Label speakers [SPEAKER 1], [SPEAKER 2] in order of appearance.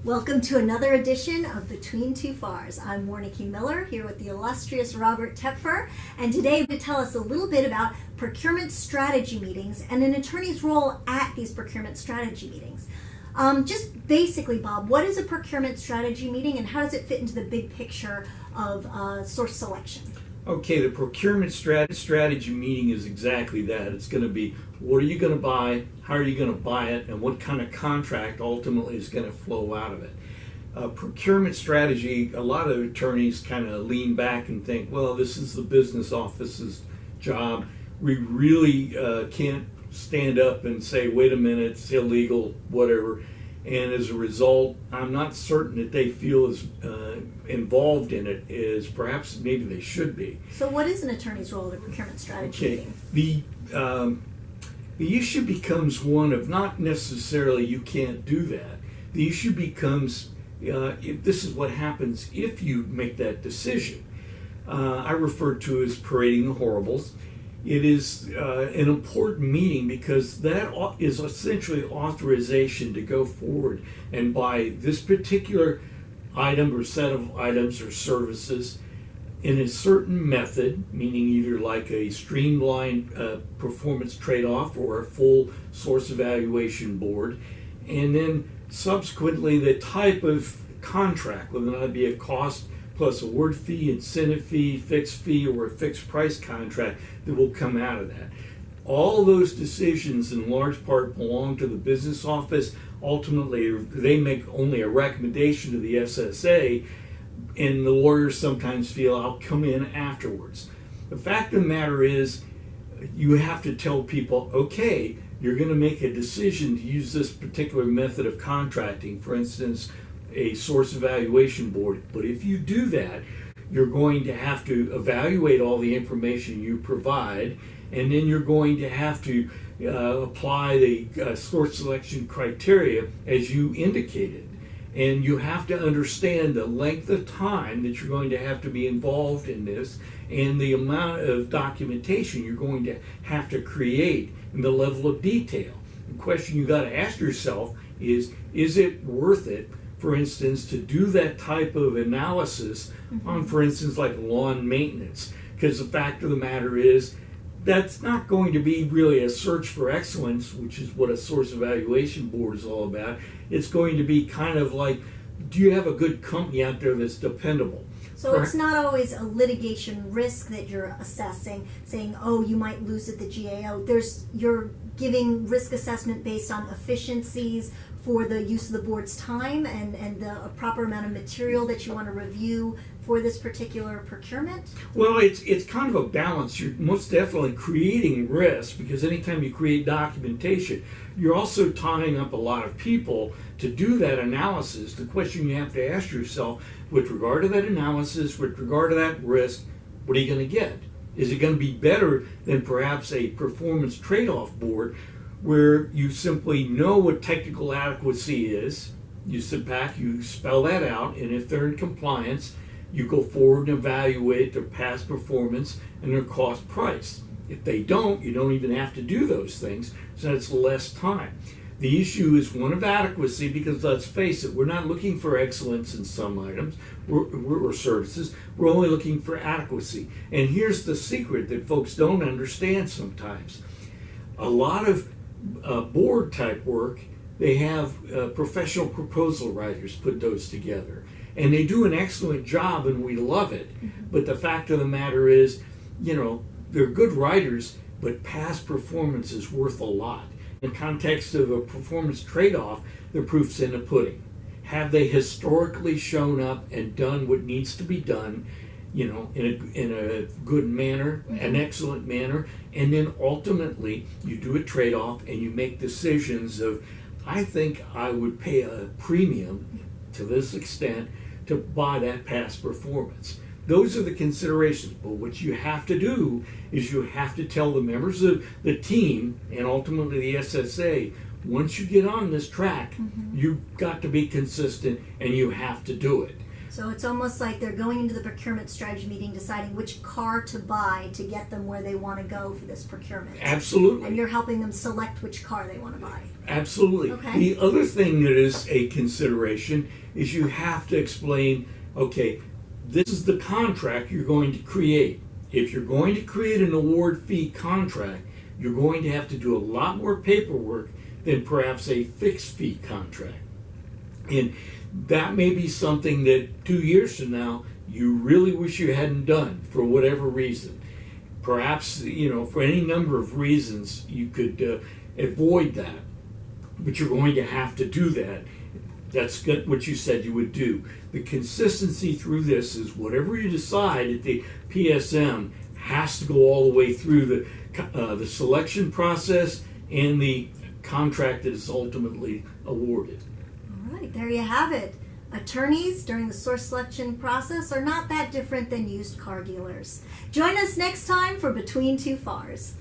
[SPEAKER 1] Welcome to another edition of Between Two FARS. I'm Warneke Miller here with the illustrious Robert Tepfer, and today to tell us a little bit about procurement strategy meetings and an attorney's role at these procurement strategy meetings. Just basically, Bob, what is a procurement strategy meeting and how does it fit into the big picture of source selection?
[SPEAKER 2] Okay, the procurement strategy meeting is exactly that. It's going to be, what are you going to buy, how are you going to buy it, and what kind of contract ultimately is going to flow out of it. Procurement strategy, a lot of attorneys kind of lean back and think, well, this is the business office's job. We really can't stand up and say, wait a minute, it's illegal, whatever. And as a result, I'm not certain that they feel as involved in it as perhaps maybe they should be.
[SPEAKER 1] So what is an attorney's role at a procurement strategy meeting?
[SPEAKER 2] The issue becomes one of not necessarily you can't do that. The issue becomes if this is what happens if you make that decision. I refer to as parading the horribles. It is an important meeting because that is essentially authorization to go forward and buy this particular item or set of items or services in a certain method, meaning either like a streamlined performance trade-off or a full source evaluation board, and then subsequently the type of contract, whether that be a cost plus award fee, incentive fee, fixed fee, or a fixed price contract that will come out of that. All those decisions in large part belong to the business office. Ultimately, they make only a recommendation to the SSA, and the lawyers sometimes feel I'll come in afterwards. The fact of the matter is, you have to tell people, okay, you're going to make a decision to use this particular method of contracting, for instance, a source evaluation board. But if you do that, you're going to have to evaluate all the information you provide, and then you're going to have to apply the source selection criteria as you indicated. And you have to understand the length of time that you're going to have to be involved in this and the amount of documentation you're going to have to create and the level of detail. The question you got to ask yourself is it worth it, for instance, to do that type of analysis on, for instance, like lawn maintenance? Because the fact of the matter is, that's not going to be really a search for excellence, which is what a source evaluation board is all about. It's going to be kind of like, do you have a good company out there that's dependable?
[SPEAKER 1] So it's not always a litigation risk that you're assessing, saying, oh, you might lose at the GAO. You're giving risk assessment based on efficiencies for the use of the board's time and the proper amount of material that you want to review for this particular procurement?
[SPEAKER 2] Well, it's kind of a balance. You're most definitely creating risk because anytime you create documentation, you're also tying up a lot of people to do that analysis. The question you have to ask yourself with regard to that analysis, with regard to that risk, what are you going to get? Is it going to be better than perhaps a performance trade-off board where you simply know what technical adequacy is, you sit back, you spell that out, and if they're in compliance, you go forward and evaluate their past performance and their cost price. If they don't, you don't even have to do those things, so it's less time. The issue is one of adequacy because let's face it, we're not looking for excellence in some items or services, we're only looking for adequacy. And here's the secret that folks don't understand sometimes. A lot of board type work, they have professional proposal writers put those together. And they do an excellent job and we love it. But the fact of the matter is, they're good writers, but past performance is worth a lot. In the context of a performance trade-off, the proof's in the pudding. Have they historically shown up and done what needs to be done, in a good manner, an excellent manner, and then ultimately you do a trade-off and you make decisions of, I think I would pay a premium to this extent to buy that past performance. Those are the considerations, but what you have to do is you have to tell the members of the team and ultimately the SSA, once you get on this track, you've got to be consistent and you have to do it.
[SPEAKER 1] So it's almost like they're going into the procurement strategy meeting deciding which car to buy to get them where they want to go for this procurement.
[SPEAKER 2] Absolutely.
[SPEAKER 1] And you're helping them select which car they want to buy.
[SPEAKER 2] Absolutely.
[SPEAKER 1] Okay.
[SPEAKER 2] The other thing that is a consideration is you have to explain, okay, this is the contract you're going to create. If you're going to create an award fee contract, you're going to have to do a lot more paperwork than perhaps a fixed fee contract. And that may be something that 2 years from now you really wish you hadn't done for whatever reason. Perhaps, for any number of reasons you could avoid that, but you're going to have to do that. That's what you said you would do. The consistency through this is whatever you decide at the PSM has to go all the way through the selection process and the contract that is ultimately awarded.
[SPEAKER 1] All right, there you have it. Attorneys during the source selection process are not that different than used car dealers. Join us next time for Between Two FARS.